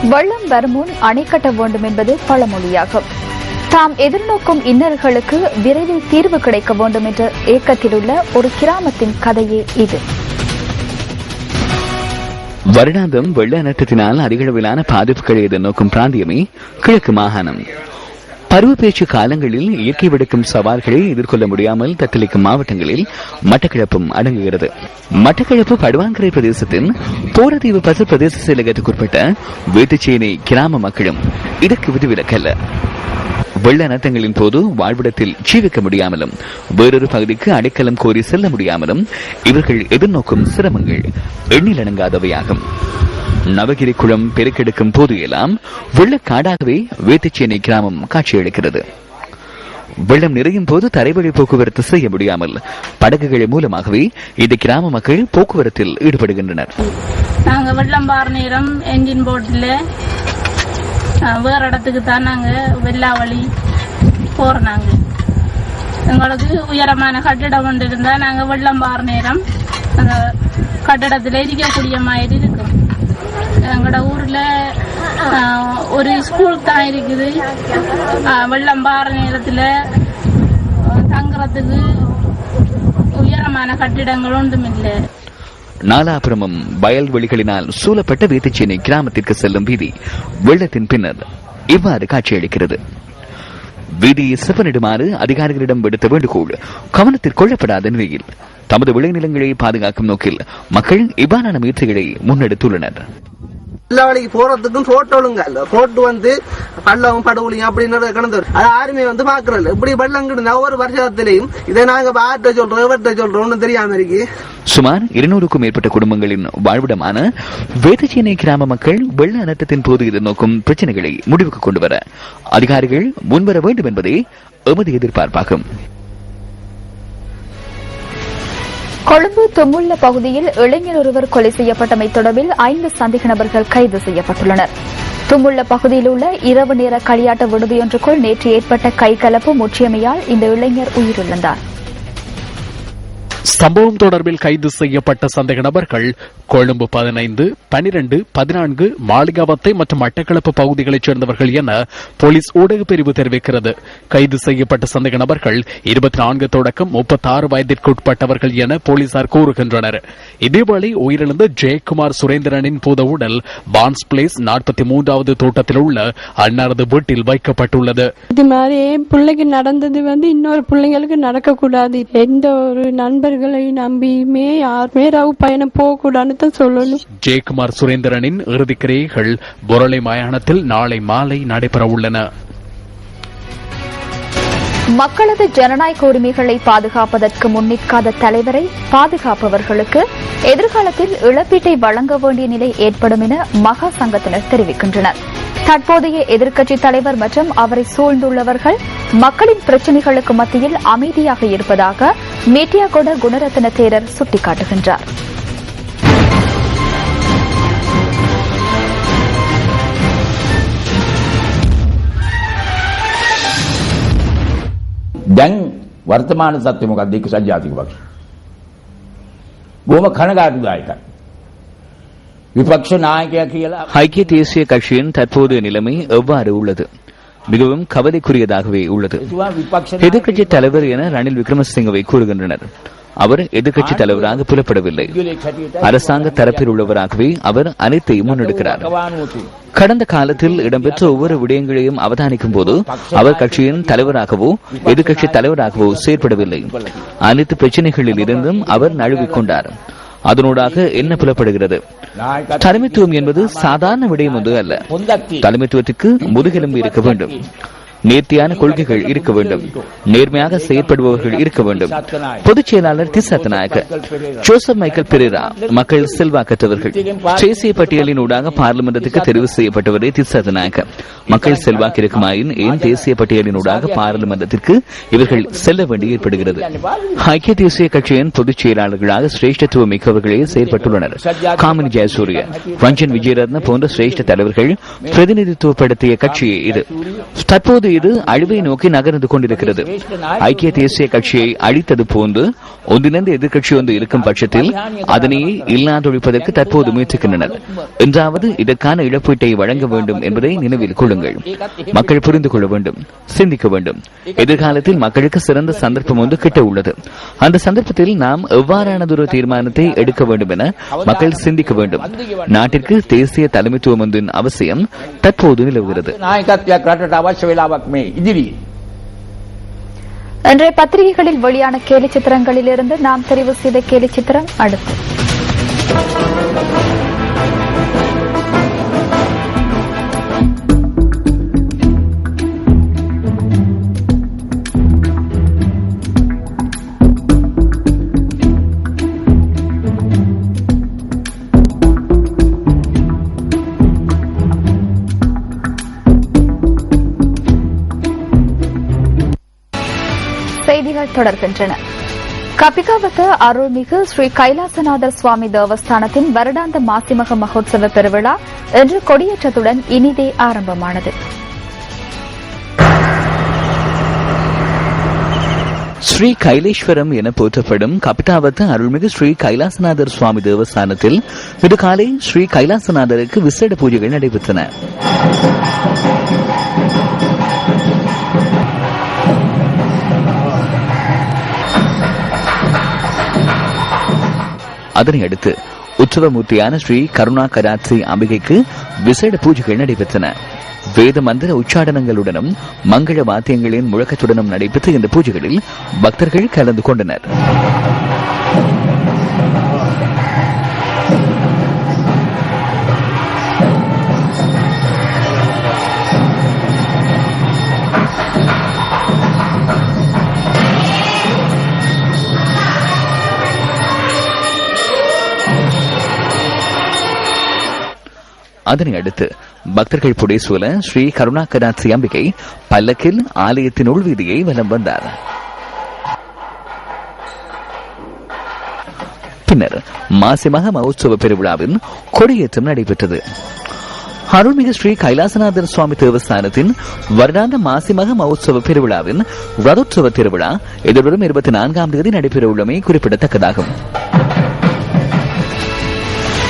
வெள்ளம் வரும் முன் அணை கட்ட வேண்டும் என்பது பழமொழியாகும். தாம் எதிர்நோக்கும் இன்னல்களுக்கு விரைவில் தீர்வு கிடைக்க வேண்டும் என்ற ஏக்கத்தில் உள்ள ஒரு கிராமத்தின் கதையே இது. வருடாந்தம் வெள்ள அனர்த்தத்தினால் அதிகளவிலான பாதிப்புகளை எதிர்நோக்கும் பிராந்தியமே கிழக்கு மாகாணம். பருவப்பேச்சு காலங்களில் இயற்கை விடுக்கும் சவால்களை எதிர்கொள்ள முடியாமல் தத்தளிக்கும் மாவட்டங்களில் மட்டக்களப்பும் அடங்குகிறது. மட்டக்களப்பு படுவாங்கரை பிரதேசத்தின் தோரதீவு பசு பிரதேச செயலகத்துக்குட்பட்ட வேட்டுச்சேனை கிராம மக்களும் இதற்கு விதிவிலக்கல்ல. வெள்ள அனர்த்தங்களின் போது வாழ்விடத்தில் ஜீவிக்க முடியாமலும் வேறொரு பகுதிக்கு அடைக்கலம் கோரி செல்ல முடியாமலும் இவர்கள் எதிர்நோக்கும் சிரமங்கள் எண்ணிலடங்காதவையாகும். நவகிரி குளம் பெருக்கெடுக்கும் போது எல்லாம் வெள்ளக்காடாகவே வேட்டுச்சேனை கிராமம் காட்சியளிக்கிறது. வெள்ளம் நிறையும் போது தரைவழி போக்குவரத்து செய்ய முடியாமல் படகுகள் மூலமாகவே இந்த கிராம மக்கள் போக்குவரத்தில் ஈடுபடுகின்றனர். நாங்க வெள்ளம் பார நேரம் என்ஜின் போட்டில் வேற இடத்துக்கு தான் நாங்க வெள்ளா வழி போறோம். எங்களுக்கு உயரமான கட்டிடம் ஒன்று இருந்தா நாங்க வெள்ளம் பார நேரம் அந்த கட்டிடத்துல இருக்கக்கூடிய மாதிரி இருக்கும். எங்களோட ஊர்ல ஒரு ஸ்கூல் தான் இருக்குது. வெள்ளம் பாற நேரத்துல தங்குறதுக்கு உயரமான கட்டிடங்கள் ஒன்றும் இல்லை. நாலாபுரமும் வயல்வெளிகளினால் சூழப்பட்ட வேட்டுச்சேனை கிராமத்திற்கு செல்லும் வீதி வெள்ளத்தின் பின்னர் இவ்வாறு காட்சியளிக்கிறது. வீதியை செப்பனிடுமாறு அதிகாரிகளிடம் விடுத்த வேண்டுகோள் கவனத்தில் கொள்ளப்படாத நிலையில் தமது விளைநிலங்களை பாதுகாக்கும் நோக்கில் மக்கள் இவ்வாறான முயற்சிகளை முன்னெடுத்துள்ளனர். எல்லா வழிக்கு போறதுக்கும் ரோட்டு ஒழுங்கா இல்ல. ரோட்டு வந்து பள்ளம் படுகொலியும் அப்படின்னு கிடந்து அது யாருமே வந்து பாக்குறல. இப்படி பள்ளம் கிடந்தா ஒரு வருஷத்திலையும் இதை நாங்க ஆட்ட சொல்றோம் எவர்கிட்ட சொல்றோம்னு தெரியாம இருக்கு. சுமார் 200க்கும் மேற்பட்ட குடும்பங்களின் வாழ்விடமான வேட்டுச்சேனை கிராம மக்கள் வெள்ள அனர்த்தத்தின் போது எதிர்நோக்கும் பிரச்சனைகளை முடிவுக்கு கொண்டு வர அதிகாரிகள் முன்வர வேண்டும் என்பதே எமது எதிர்பார்ப்பாகும். கொழும்பு தும்முள்ள பகுதியில் இளைஞர் ஒருவர் கொலை செய்யப்பட்டமை தொடர்பில் 5 சந்தேக நபர்கள் கைது செய்யப்பட்டுள்ளனர். தும்முள்ள பகுதியில் உள்ள இரவு நேர களியாட்ட விடுதியொன்றுக்குள் நேற்று ஏற்பட்ட கைகலப்பு முற்றியமையால் இந்த இளைஞர் உயிரிழந்தார். சம்பவம் தொடர்பில் கைது செய்யப்பட்ட சந்தேக நபர்கள் கொழும்பு 15, 12, 14 மாளிகாவத்தை மற்றும் மட்டக்களப்பு பகுதிகளைச் சேர்ந்தவர்கள் என போலீஸ் ஊடக பிரிவு தெரிவிக்கிறது. கைது செய்யப்பட்ட சந்தேக நபர்கள் 24 தொடக்கம் 36 வயதிற்குட்பட்டவர்கள் என போலீசார் கூறுகின்றனர். இதேவேளை உயிரிழந்த ஜெயக்குமார் சுரேந்திரனின் பூத உடல் பான்ஸ் பிளேஸ் 43வது தோட்டத்தில் உள்ள அன்னாரது வீட்டில் வைக்கப்பட்டுள்ளது. இது மாதிரி பிள்ளைக்கு நடந்தது இன்னொரு பிள்ளைங்களுக்கு நடக்கக்கூடாது. எந்த ஒரு நண்பர்களை நம்பியுமே யாருமே ரவு பயணம் போகக்கூடாதுன்னு தான் சொல்லணும். ஜெயக்குமார் சுரேந்திரனின் இறுதிக்கிரியைகள் பொருளை மயானத்தில் நாளை மாலை நடைபெற உள்ளன. மக்களது ஜனநாயக உரிமைகளை பாதுகாப்பதற்கு முன்னிற்காத தலைவரை பாதுகாப்பவர்களுக்கு எதிர்காலத்தில் இழப்பீட்டை வழங்க வேண்டிய நிலை ஏற்படும் என மகா சங்கத்தினர் தெரிவிக்கின்றனர். தற்போதைய எதிர்க்கட்சித் தலைவர் மற்றும் அவரை சூழ்ந்துள்ளவர்கள் மக்களின் பிரச்சினைகளுக்கு மத்தியில் அமைதியாக இருப்பதாக மேட்டியாகொட குணரத்ன தேரர் சுட்டிக்காட்டுகின்றார். දැන් වර්තමාන සත්‍ය මොකක්ද? ඒක සජාතික පක්ෂ. බොහොම කනගාටුදායකයි. විපක්ෂ நாயකයා කියලා ஐக்கிய தேசிய கட்சியின் தற்போதைய நிலைமை எவ்வாறு உள்ளது? மிகவும் கவலைக்குரியதாகவே உள்ளது. எதிர்க்கட்சி தலைவர் என ரணில் விக்ரமசிங்கவை கூறுகின்றனர். அவர் எதிர்க்கட்சி தலைவராக புலப்படவில்லை. அரசாங்க தரப்பில் உள்ளவராகவே அவர் அனைத்தையும் முன்னெடுக்கிறார். கடந்த காலத்தில் இடம்பெற்ற ஒவ்வொரு விடயங்களையும் அவதானிக்கும் போது அவர் கட்சியின் தலைவராகவோ எதிர்க்கட்சி தலைவராகவோ செயற்படவில்லை. அனைத்து பிரச்சனைகளில் இருந்தும் அவர் நழுவிக்கொண்டார். அதனூடாக என்ன புலப்படுகிறது? தலைமைத்துவம் என்பது சாதாரண விடயம் ஒன்று அல்ல. தலைமைத்துவத்துக்கு முதுகெலும்பு இருக்க வேண்டும். நேர்த்தியான கொள்கைகள் இருக்க வேண்டும். நேர்மையாக செயற்படுபவர்கள் இருக்க வேண்டும். பொதுச் செயலாளர் திசாத்தநாயக்க, ஜோசப் மைக்கேல் பெரேரா மக்கள் செல்வாக்கற்றவர்கள். தேசிய பட்டியலின் ஊடாக பார்லிமெண்டத்துக்கு தெரிவு செய்யப்பட்டவரே திசாத்தநாயக்க. மக்கள் செல்வாக்கு இருக்குமாயின் ஏன் தேசிய பட்டியலின் ஊடாக பார்லிமெண்டத்திற்கு இவர்கள் செல்ல வேண்டி ஏற்படுகிறது? ஐக்கிய தேசிய கட்சியின் பொதுச் செயலாளர்களாக சிரேஷ்டத்துவம் மிக்கவர்களே செயற்பட்டுள்ளனர். காமினி ஜெயசூரிய, ரஞ்சன் விஜயரத்ன போன்ற சிரேஷ்ட தலைவர்கள் பிரதிநிதித்துவப்படுத்திய கட்சியே இது. தற்போது இது அழிவை நோக்கி நகர்ந்து கொண்டிருக்கிறது. ஐக்கிய தேசிய கட்சியை அழித்தது போன்று ஒன்றிணைந்த எதிர்க்கட்சி ஒன்று இருக்கும் பட்சத்தில் அதனையே இல்லாதொழிப்பதற்கு தற்போது முயற்சிக்கின்றனர். என்றாவது இதற்கான இழப்பீட்டை வழங்க வேண்டும் என்பதை நினைவில் கொள்ளுங்கள். மக்கள் புரிந்து கொள்ள வேண்டும், சிந்திக்க வேண்டும். எதிர்காலத்தில் மக்களுக்கு சிறந்த சந்தர்ப்பம் ஒன்று கிட்ட உள்ளது. அந்த சந்தர்ப்பத்தில் நாம் எவ்வாறானதொரு தீர்மானத்தை எடுக்க வேண்டும் என மக்கள் சிந்திக்க வேண்டும். நாட்டிற்கு தேசிய தலைமைத்துவம் ஒன்றின் அவசியம் தற்போது நிலவுகிறது. இன்றைய பத்திரிகைகளில் வெளியான கேலி சித்திரங்களிலிருந்து நாம் தெரிவு செய்த கேலி சித்திரம் அடுத்து. செய்திகள் தொடர்கின்றன. கபிகாவத்த அருள்மிகு ஸ்ரீ கைலாசநாதர் சுவாமி தேவஸ்தானத்தின் வருடாந்த மாசிமக மகோத்சவ பெருவிழா இன்று கொடியேற்றத்துடன் இனிதே ஆரம்பமானது. ஸ்ரீ கைலேஸ்வரம் என போற்றப்படும் கபிகாவத்த அருள்மிகு ஸ்ரீ கைலாசநாதர் சுவாமி தேவஸ்தானத்தில் இன்று காலை ஸ்ரீ கைலாசநாதருக்கு விசேட பூஜைகள் நடைபெற்றன. அதனையடுத்து உற்சவமூர்த்தியான ஸ்ரீ கருணாகராட்சி அம்பிகைக்கு விசேட பூஜைகள் நடைபெற்றன. வேத மந்திர உச்சாடனங்களுடனும் மங்கள வாத்தியங்களின் முழக்கத்துடனும் நடைபெற்ற இந்த பூஜைகளில் பக்தர்கள் கலந்து கொண்டனர். அதனை அடுத்து பக்தர்கள் புடைசூல ஸ்ரீ கருணாகராட்சி அம்பிகை பல்லக்கில் ஆலயத்தின் உள்வீதியை வலம் வந்தார். பின்னர் மாசிமக மகோத்சவ பெருவிழாவின் கொடியேற்றம் நடைபெற்றது. அருள்மிகு ஸ்ரீ கைலாசநாதர் சுவாமி தேவஸ்தானத்தின் வருடாந்த மாசிமக மகோத்சவ பெருவிழாவின் ரதோற்சவ திருவிழா எதிர்வரும் 24ஆம் தேதி நடைபெறவுள்ளமை குறிப்பிடத்தக்கதாகும்.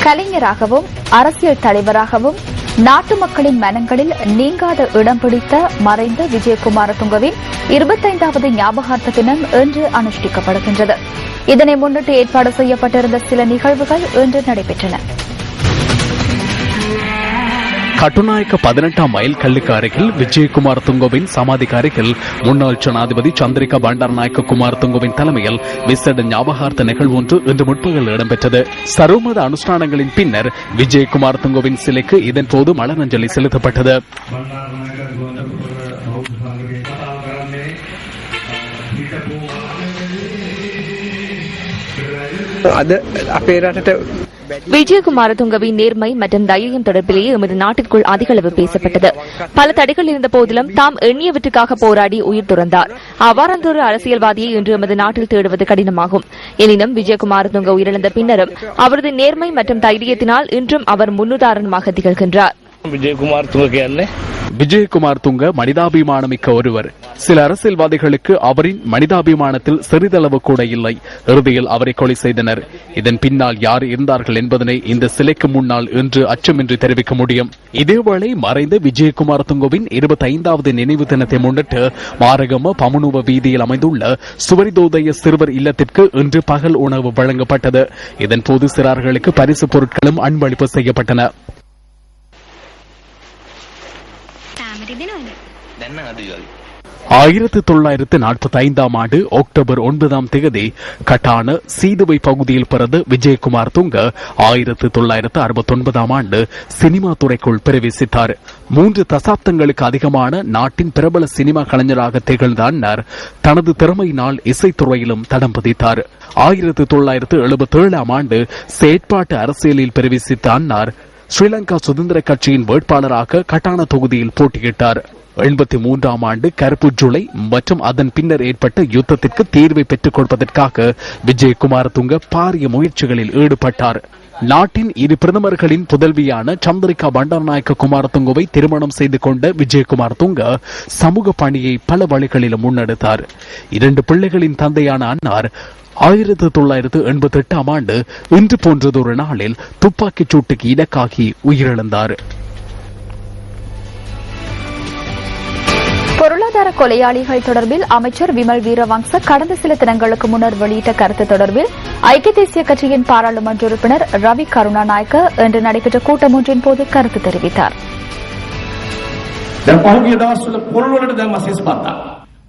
கலைஞராகவும் அரசியல் தலைவராகவும் நாட்டு மக்களின் மனங்களில் நீங்காத இடம் பிடித்த மறைந்த விஜயகுமார துங்கவின் 25வது ஞாபகார்த்த தினம் இன்று அனுஷ்டிக்கப்படுகின்றது. இதனை முன்னிட்டு ஏற்பாடு செய்யப்பட்டிருந்த சில நிகழ்வுகள் இன்று நடைபெற்றன. கட்டுநாயக்க 18ஆம் மைல் கல்லுக்கு அருகில் விஜயகுமார் துங்கவின் சமாதிக்கு அருகில் முன்னாள் ஜனாதிபதி சந்திரிகா பண்டாரநாயக்க குமார் துங்கவின் தலைமையில் விசேட ஞாபகார்த்த நிகழ்வு ஒன்று இன்று முற்பகல் இடம்பெற்றது. சர்வமத அனுஷ்டானங்களின் பின்னர் விஜயகுமார் துங்கவின் சிலைக்கு இதன்போது மலரஞ்சலி செலுத்தப்பட்டது. விஜயகுமார துங்கவின் நேர்மை மற்றும் தைரியம் தொடர்பிலேயே எமது நாட்டிற்குள் அதிகளவு பேசப்பட்டது. பல தடைகள் இருந்த போதிலும் தாம் எண்ணியவற்றுக்காக போராடி உயிர் துறந்தார். அவ்வாறந்தொரு அரசியல்வாதியை இன்று எமது நாட்டில் தேடுவது கடினமாகும். எனினும் விஜயகுமார துங்க உயிரிழந்த பின்னரும் அவரது நேர்மை மற்றும் தைரியத்தினால் இன்றும் அவர் முன்னுதாரணமாக திகழ்கின்றார். விஜயகுமார் துங்க மனிதாபிமானமிக்க ஒருவர். சில அரசியல்வாதிகளுக்கு அவரின் மனிதாபிமானத்தில் சிறிதளவு கூட இல்லை. இறுதியில் அவரை கொலை செய்தனர். இதன் பின்னால் யார் இருந்தார்கள் என்பதனை இந்த சிலைக்கு முன்னால் இன்று அச்சமின்றி தெரிவிக்க முடியும். இதேவேளை மறைந்த விஜயகுமார் துங்கவின் 25வது நினைவு தினத்தை முன்னிட்டு மாரகம பமுனுவ வீதியில் அமைந்துள்ள சுவரிதோதய சிறுவர் இல்லத்திற்கு இன்று பகல் உணவு வழங்கப்பட்டது. இதன்போது சிறார்களுக்கு பரிசு பொருட்களும் அன்பளிப்பு செய்யப்பட்டன. 1945ஆம் ஆண்டு அக்டோபர் 9ஆம் தேதி கட்டான சீதுவை பகுதியில் பிறந்த விஜயகுமார் துங்க 1969ஆம் ஆண்டு சினிமா துறைக்குள் பிரவேசித்தார். 3 தசாப்தங்களுக்கு அதிகமான நாட்டின் பிரபல சினிமா கலைஞராக திகழ்ந்த அன்னார் தனது திறமையினால் இசைத்துறையிலும் தடம் பதித்தார். 1977ஆம் ஆண்டு செயற்பாட்டு அரசியலில் பிரவேசித்த அன்னார் ஸ்ரீலங்கா சுதந்திர கட்சியின் வேட்பாளராக கட்டான தொகுதியில் போட்டியிட்டார். 83ஆம் ஆண்டு கருப்பு ஜூலை மற்றும் அதன் பின்னர் ஏற்பட்ட யுத்தத்திற்கு தீர்வை பெற்றுக் கொடுப்பதற்காக விஜயகுமார் துங்க பாரிய முயற்சிகளில் ஈடுபட்டார். நாட்டின் இரு பிரதமர்களின் புதல்வியான சந்திரிகா பண்டாரநாயக்க குமாரதுங்கவை திருமணம் செய்து கொண்ட விஜயகுமார் துங்க சமூக பணியை பல வழிகளிலும் முன்னெடுத்தார். 2 பிள்ளைகளின் தந்தையான அன்னார் 1988 ஆண்டு இன்று போன்றதொரு நாளில் துப்பாக்கிச் சூட்டுக்கு இலக்காகி உயிரிழந்தார். பொருளாதார கொலையாளிகள் தொடர்பில் அமைச்சர் விமல் வீரவங்ச கடந்த சில தினங்களுக்கு முன்னர் வெளியிட்ட கருத்து தொடர்பில் ஐக்கிய தேசிய கட்சியின் பாராளுமன்ற உறுப்பினர் ரவி கருணாநாயக்க இன்று நடைபெற்ற கூட்டம் ஒன்றின் போது கருத்து தெரிவித்தார்.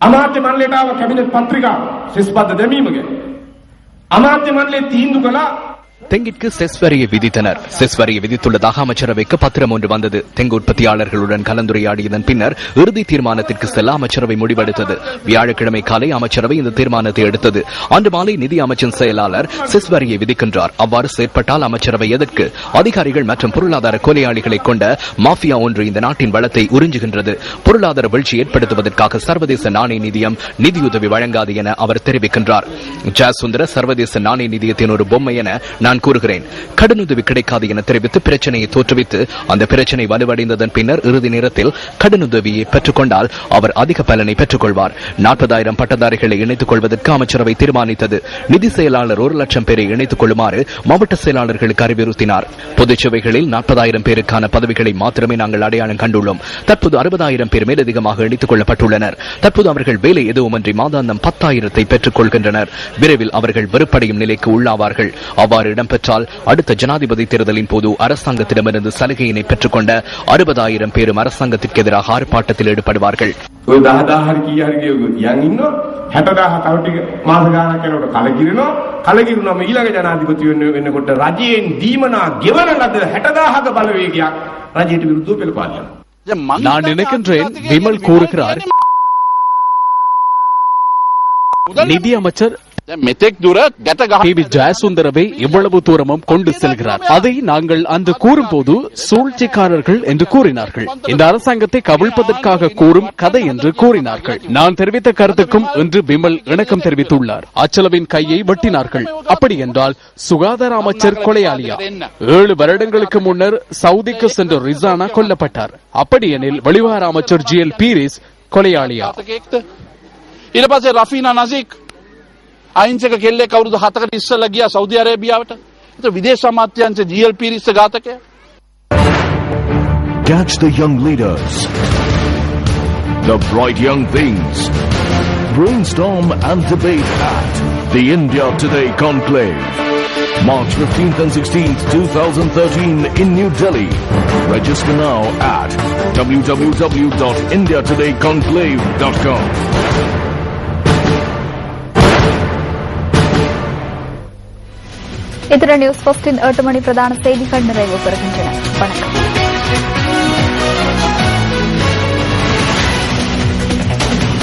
අමාත්‍ය මණ්ඩලයට ආව කැබිනට් පත්‍රිකා සිස්පත් දෙමීමගේ අමාත්‍ය මණ්ඩලයේ තීන්දුව කළා தெங்கிற்கு செஸ் வரியை விதித்தனர். செஸ் வரியை விதித்துள்ளதாக அமைச்சரவைக்கு பத்திரம் ஒன்று வந்தது. தெங்கு உற்பத்தியாளர்களுடன் கலந்துரையாடியதன் பின்னர் இறுதி தீர்மானத்திற்கு செல்ல அமைச்சரவை முடிவெடுத்தது. வியாழக்கிழமை காலை அமைச்சரவை இந்த தீர்மானத்தை எடுத்தது. அன்று மாலை நிதி அமைச்சின் செயலாளர் செஸ் வரியை விதிக்கின்றார். அவ்வாறு செயற்பட்டால் அமைச்சரவை எதற்கு? அதிகாரிகள் மற்றும் பொருளாதார கொலையாளிகளை கொண்ட மாஃபியா ஒன்று இந்த நாட்டின் வளத்தை உறிஞ்சுகின்றது. பொருளாதார வீழ்ச்சி ஏற்படுத்துவதற்காக சர்வதேச நாணய நிதியம் நிதியுதவி வழங்காது என அவர் தெரிவிக்கின்றார். ஜாசுந்தர சர்வதேச நாணய நிதியத்தின் ஒரு பொம்மை என நான் கூறுகிறேன். கடனுதவி கிடைக்காது என தெரிவித்து பிரச்சனையை தோற்றுவித்து அந்த பிரச்சனை வலுவடைந்ததன் பின்னர் இறுதி நேரத்தில் கடனுதவியை பெற்றுக் கொண்டால் அவர் அதிக பலனை பெற்றுக் கொள்வார். 40,000 பட்டதாரிகளை இணைத்துக் கொள்வதற்கு அமைச்சரவை தீர்மானித்தது. நிதி செயலாளர் 1 லட்சம் பேரை இணைத்துக் கொள்ளுமாறு மாவட்ட செயலாளர்களுக்கு அறிவுறுத்தினார். பொதுச்சேவைகளில் 40,000 பேருக்கான பதவிகளை மாத்திரமே நாங்கள் அடையாளம் கண்டுள்ளோம். தற்போது 60,000 பேர் மேலதிகமாக இணைத்துக் கொள்ளப்பட்டுள்ளனர். தற்போது அவர்கள் வேலை எதுவுமின்றி மாதாந்தம் 10,000 பெற்றுக் கொள்கின்றனர். விரைவில் அவர்கள் வெறுப்படையும் நிலைக்கு உள்ளாவார்கள். அவ்வாறு இடம்பெற்றால் அடுத்த ஜனாதிபதி தேர்தலின் போது அரசாங்கத்திடமிருந்து சலுகையினை பெற்றுக் கொண்ட 60,000 பேரும் அரசாங்கத்திற்கு எதிராக ஆர்ப்பாட்டத்தில் ஈடுபடுவார்கள். 10,000 කීයක් යන් ඉන්නවා 60,000 තව ටික මාස ගානක් යනකොට කලකිරුණාම ඊළඟ ජනාධිපති වෙන්නකොට රජයෙන් දීමනා ගෙවන ලද 60,000ක බලවේගයක් රජයට විරුද්ධව පෙළපාලිනවා. நான் நினைக்கின்றேன் விமல் கூறுகிறார் நிதி அமைச்சர் ஜெயசுந்தரவை இவ்வளவு தூரமும் கொண்டு செல்கிறார். அதை நாங்கள் அன்று கூறும்போது சூழ்ச்சிக்காரர்கள் என்று கூறினார்கள். இந்த அரசாங்கத்தை கவிழ்ப்பதற்காக கூறும் கதை என்று கூறினார்கள். நான் தெரிவித்த கருத்துக்கும் இன்று விமல் இணக்கம் தெரிவித்துள்ளார். அச்சலவின் கையை வெட்டினார்கள். அப்படி என்றால் சுகாதார அமைச்சர் கொலையாளியா? 7 வருடங்களுக்கு முன்னர் சவுதிக்கு சென்ற ரிசானா கொல்லப்பட்டார். அப்படியெனில் வெளிவார அமைச்சர் GL பீரிஸ் கொலையாளியா? අයින්සක කෙල්ලෙක් අවුරුදු 7කට ඉස්සෙල්ලා ගියා සෞදි අරේබියාවට. ඒක විදේශ අමාත්‍යාංශ GL Peiris ඝාතකයා. Catch the young leaders, the bright young things. Brainstorm and debate at the India Today Conclave, March 15th and 16th, 2013 in New Delhi. Register now at www.indiatodayconclave.com. இத்துடன் நியூஸ் 15 8 மணி பிரதான செய்திகள் நிறைவு பெறுகின்றன. வணக்கம்.